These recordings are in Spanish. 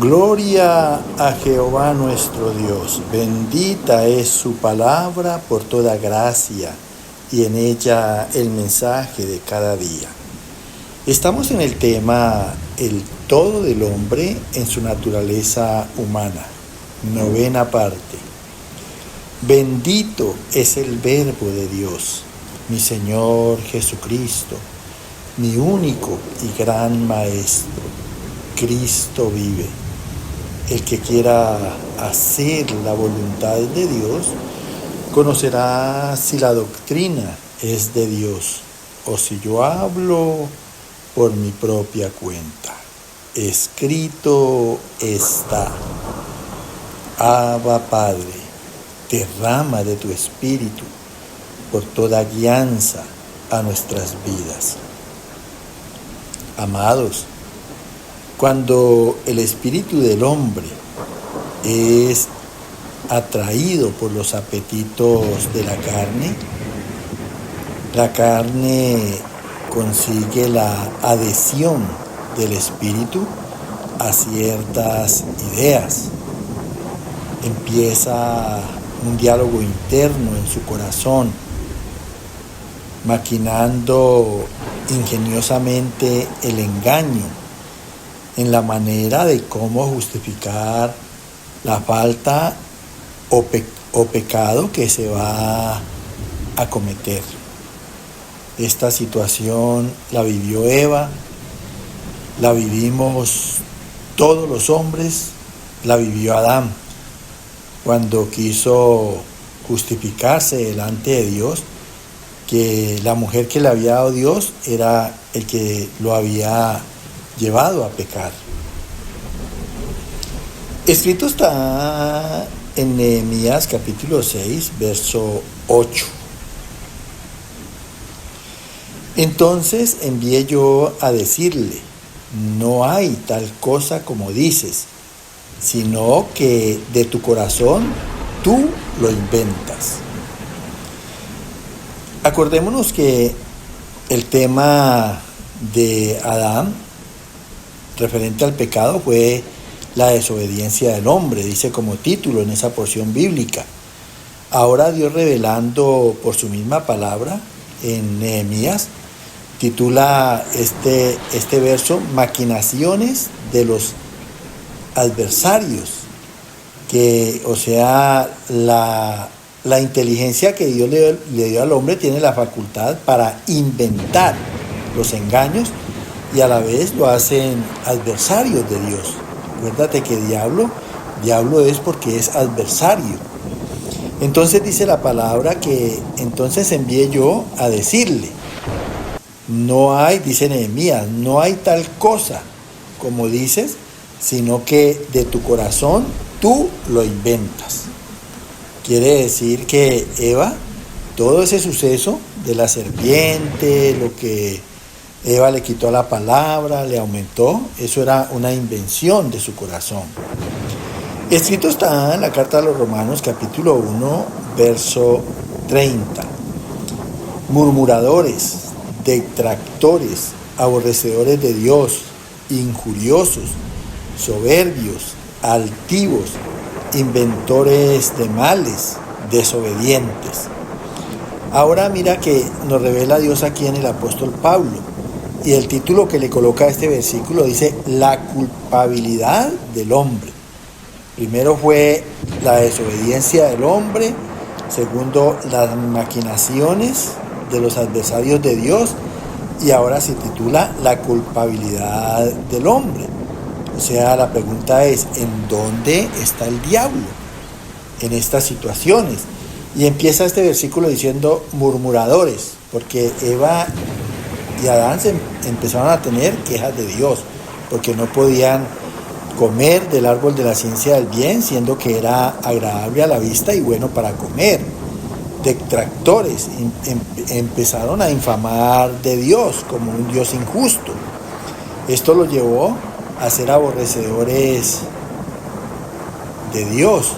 Gloria a Jehová nuestro Dios, bendita es su palabra por toda gracia y en ella el mensaje de cada día. Estamos en el tema el todo del hombre en su naturaleza humana, 9ª parte. Bendito es el Verbo de Dios, mi Señor Jesucristo, mi único y gran Maestro. Cristo vive. El que quiera hacer la voluntad de Dios, conocerá si la doctrina es de Dios o si yo hablo por mi propia cuenta. Escrito está: Abba Padre, derrama de tu Espíritu por toda guianza a nuestras vidas. Amados, cuando el espíritu del hombre es atraído por los apetitos de la carne consigue la adhesión del espíritu a ciertas ideas. Empieza un diálogo interno en su corazón, maquinando ingeniosamente el engaño en la manera de cómo justificar la falta o pecado que se va a cometer. Esta situación la vivió Eva, la vivimos todos los hombres, la vivió Adán, cuando quiso justificarse delante de Dios, que la mujer que le había dado Dios era el que lo había llevado a pecar. Escrito está en Nehemías capítulo 6, verso 8. Entonces envié yo a decirle: no hay tal cosa como dices, sino que de tu corazón tú lo inventas. Acordémonos que el tema de Adán referente al pecado fue la desobediencia del hombre, dice como título en esa porción bíblica. Ahora Dios, revelando por su misma palabra en Nehemías, titula este verso maquinaciones de los adversarios, que o sea la inteligencia que Dios le dio al hombre tiene la facultad para inventar los engaños y a la vez lo hacen adversarios de Dios. Acuérdate que diablo es porque es adversario. Entonces dice la palabra que entonces envié yo a decirle: no hay, dice Nehemías, no hay tal cosa como dices, sino que de tu corazón tú lo inventas. Quiere decir que Eva, todo ese suceso de la serpiente, lo que Eva le quitó la palabra, le aumentó, eso era una invención de su corazón. Escrito está en la carta a los Romanos capítulo 1, verso 30. Murmuradores, detractores, aborrecedores de Dios, injuriosos, soberbios, altivos, inventores de males, desobedientes. Ahora mira que nos revela Dios aquí en el apóstol Pablo. Y el título que le coloca a este versículo dice: la culpabilidad del hombre. Primero fue la desobediencia del hombre, segundo las maquinaciones de los adversarios de Dios, y ahora se titula la culpabilidad del hombre. O sea, la pregunta es: ¿en dónde está el diablo en estas situaciones? Y empieza este versículo diciendo murmuradores, porque Eva y Adán empezaron a tener quejas de Dios, porque no podían comer del árbol de la ciencia del bien, siendo que era agradable a la vista y bueno para comer. Detractores empezaron a infamar de Dios como un Dios injusto. Esto los llevó a ser aborrecedores de Dios,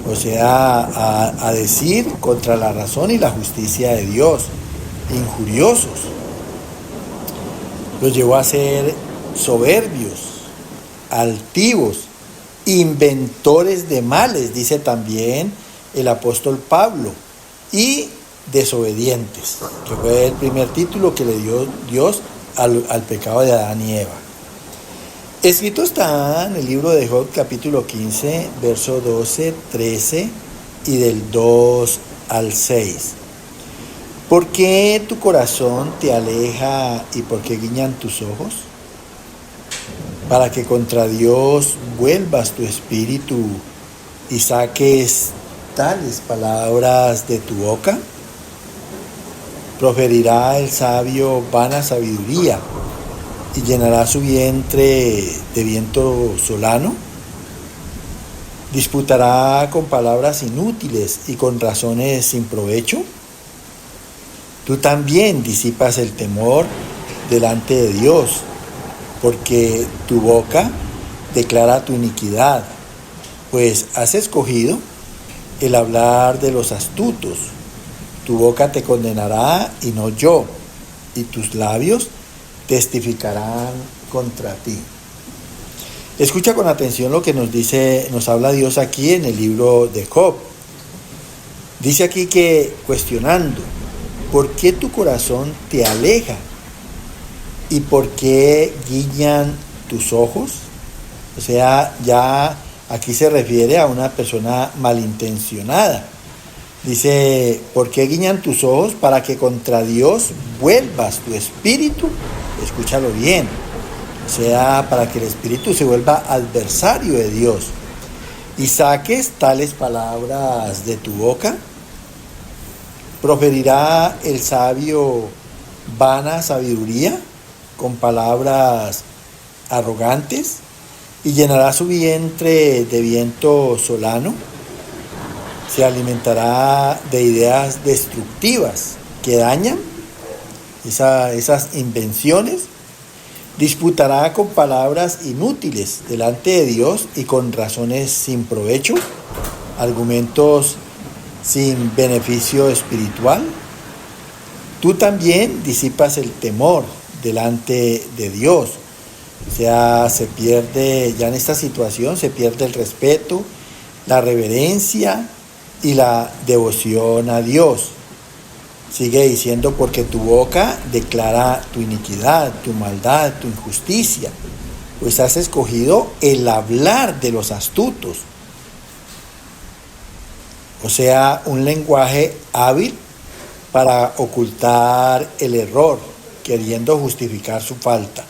o sea, a decir contra la razón y la justicia de Dios, injuriosos. Los llevó a ser soberbios, altivos, inventores de males, dice también el apóstol Pablo, y desobedientes, que fue el primer título que le dio Dios al pecado de Adán y Eva. Escrito está en el libro de Job, capítulo 15, verso 12, 13 y del 2 al 6. ¿Por qué tu corazón te aleja y por qué guiñan tus ojos? Para que contra Dios vuelvas tu espíritu y saques tales palabras de tu boca. Proferirá el sabio vana sabiduría y llenará su vientre de viento solano. Disputará con palabras inútiles y con razones sin provecho. Tú también disipas el temor delante de Dios, porque tu boca declara tu iniquidad, pues has escogido el hablar de los astutos. Tu boca te condenará y no yo, y tus labios testificarán contra ti. Escucha con atención lo que nos habla Dios aquí en el libro de Job. Dice aquí que, cuestionando, ¿por qué tu corazón te aleja? ¿Y por qué guiñan tus ojos? O sea, ya aquí se refiere a una persona malintencionada. Dice, ¿por qué guiñan tus ojos? Para que contra Dios vuelvas tu espíritu. Escúchalo bien. O sea, para que el espíritu se vuelva adversario de Dios. Y saques tales palabras de tu boca. Proferirá el sabio vana sabiduría con palabras arrogantes y llenará su vientre de viento solano. Se alimentará de ideas destructivas que dañan, esas invenciones. Disputará con palabras inútiles delante de Dios y con razones sin provecho, argumentos sin beneficio espiritual. Tú también disipas el temor delante de Dios. O sea, se pierde, ya en esta situación, se pierde el respeto, la reverencia y la devoción a Dios. Sigue diciendo, porque tu boca declara tu iniquidad, tu maldad, tu injusticia, pues has escogido el hablar de los astutos. O sea, un lenguaje hábil para ocultar el error, queriendo justificar su falta.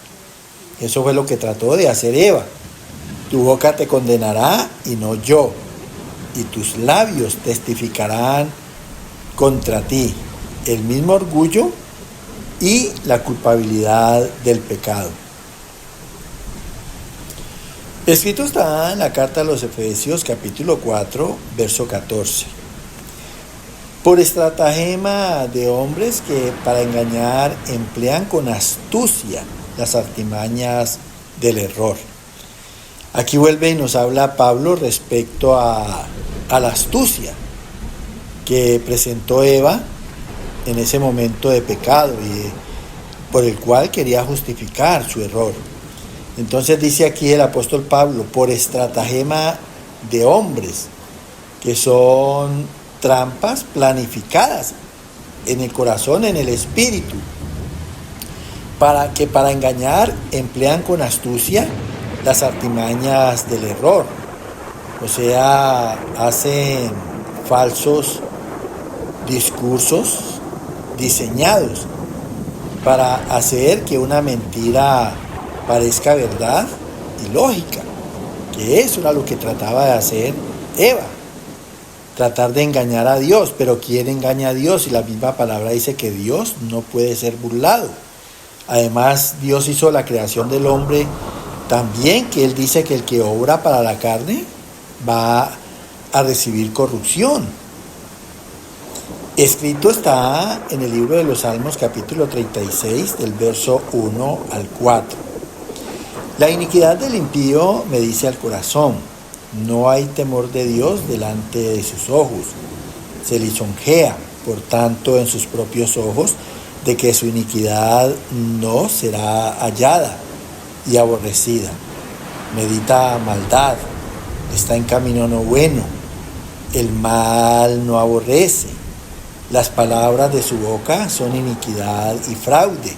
Eso fue lo que trató de hacer Eva. Tu boca te condenará y no yo, y tus labios testificarán contra ti el mismo orgullo y la culpabilidad del pecado. Escrito está en la carta a los Efesios capítulo 4, verso 14. Por estratagema de hombres que para engañar emplean con astucia las artimañas del error. Aquí vuelve y nos habla Pablo respecto a la astucia que presentó Eva en ese momento de pecado y por el cual quería justificar su error. Entonces dice aquí el apóstol Pablo, por estratagema de hombres, que son trampas planificadas en el corazón, en el espíritu, para engañar emplean con astucia las artimañas del error. O sea, hacen falsos discursos diseñados para hacer que una mentira parezca verdad y lógica, que eso era lo que trataba de hacer Eva, tratar de engañar a Dios. Pero ¿quién engaña a Dios? Y la misma palabra dice que Dios no puede ser burlado. Además, Dios hizo la creación del hombre también, que Él dice que el que obra para la carne va a recibir corrupción. Escrito está en el libro de los Salmos, capítulo 36, del verso 1 al 4. La iniquidad del impío me dice al corazón, no hay temor de Dios delante de sus ojos. Se lisonjea, por tanto, en sus propios ojos, de que su iniquidad no será hallada y aborrecida. medita maldad, está en camino no bueno, el mal no aborrece, las palabras de su boca son iniquidad y fraude,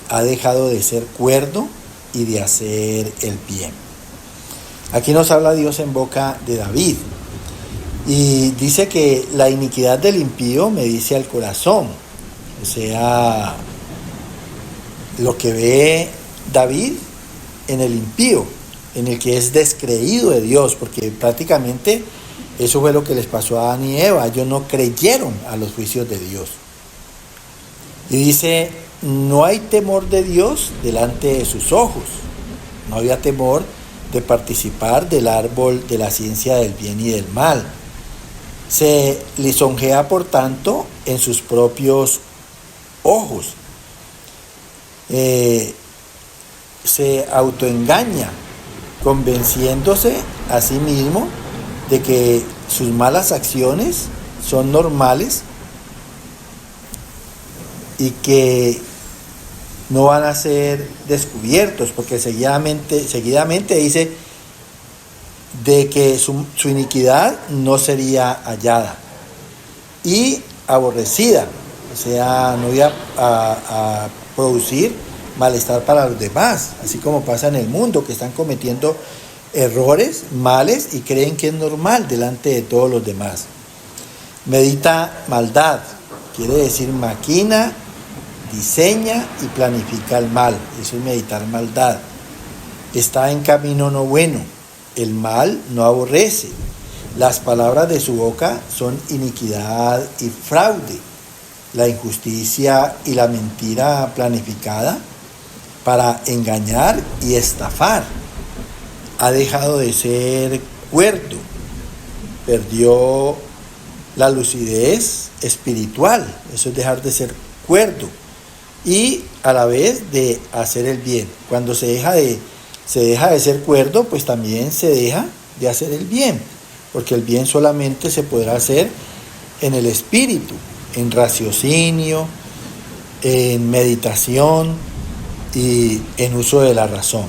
ha dejado de ser cuerdo y de hacer el bien. Aquí nos habla Dios en boca de David y dice que la iniquidad del impío me dice al corazón, o sea, lo que ve David en el impío, en el que es descreído de Dios, porque prácticamente eso fue lo que les pasó a Adán y Eva, ellos no creyeron a los juicios de Dios. Y dice, no hay temor de Dios delante de sus ojos, no había temor de participar del árbol de la ciencia del bien y del mal. Se lisonjea, por tanto, en sus propios ojos. Se autoengaña, convenciéndose a sí mismo de que sus malas acciones son normales y que no van a ser descubiertos, porque seguidamente dice de que su iniquidad no sería hallada y aborrecida, o sea, no iba a producir malestar para los demás, así como pasa en el mundo, que están cometiendo errores, males, y creen que es normal delante de todos los demás. Medita maldad, quiere decir maquina, diseña y planifica el mal, eso es meditar maldad. Está en camino no bueno, el mal no aborrece, las palabras de su boca son iniquidad y fraude, la injusticia y la mentira planificada para engañar y estafar. Ha dejado de ser cuerdo, perdió la lucidez espiritual, eso es dejar de ser cuerdo, y a la vez de hacer el bien. Cuando se deja de ser cuerdo, pues también se deja de hacer el bien, porque el bien solamente se podrá hacer en el espíritu, en raciocinio, en meditación y en uso de la razón.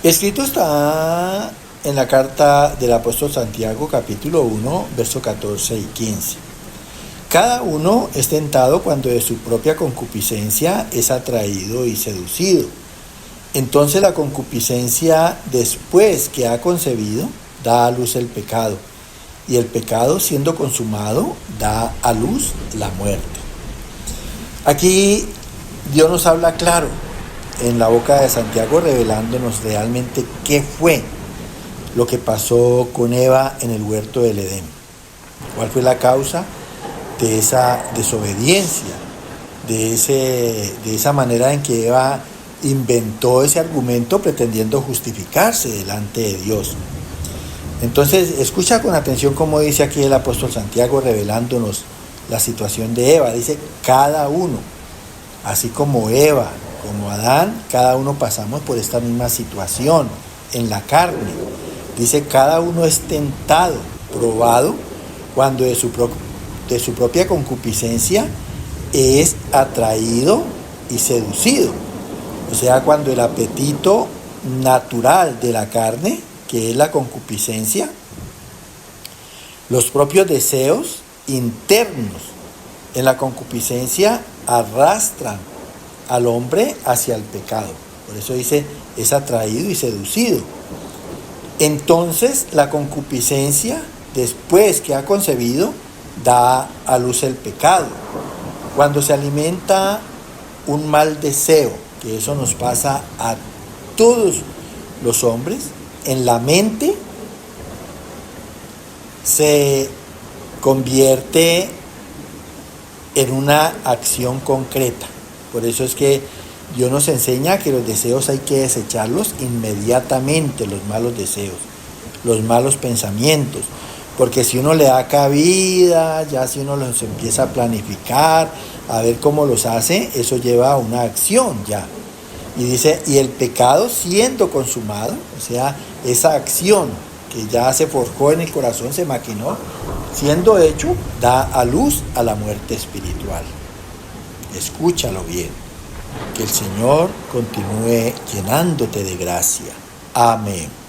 Escrito está en la carta del apóstol Santiago, capítulo 1, versos 14 y 15. Cada uno es tentado cuando de su propia concupiscencia es atraído y seducido. Entonces la concupiscencia, después que ha concebido, da a luz el pecado, y el pecado, siendo consumado, da a luz la muerte. Aquí Dios nos habla claro en la boca de Santiago, revelándonos realmente qué fue lo que pasó con Eva en el huerto del Edén. ¿Cuál fue la causa de esa desobediencia, de esa manera en que Eva inventó ese argumento pretendiendo justificarse delante de Dios? Entonces, escucha con atención cómo dice aquí el apóstol Santiago, revelándonos la situación de Eva. Dice, cada uno, así como Eva, como Adán, cada uno pasamos por esta misma situación en la carne. Dice, cada uno es tentado, probado, cuando de su propia concupiscencia es atraído y seducido. O sea, cuando el apetito natural de la carne, que es la concupiscencia, los propios deseos internos en la concupiscencia arrastran al hombre hacia el pecado. Por eso dice, es atraído y seducido. Entonces la concupiscencia, después que ha concebido, da a luz el pecado. Cuando se alimenta un mal deseo, que eso nos pasa a todos los hombres, en la mente se convierte en una acción concreta. Por eso es que Dios nos enseña que los deseos hay que desecharlos inmediatamente, los malos deseos, los malos pensamientos, porque si uno le da cabida, ya si uno los empieza a planificar, a ver cómo los hace, eso lleva a una acción ya. Y dice, y el pecado siendo consumado, o sea, esa acción que ya se forjó en el corazón, se maquinó, siendo hecho, da a luz a la muerte espiritual. Escúchalo bien. Que el Señor continúe llenándote de gracia. Amén.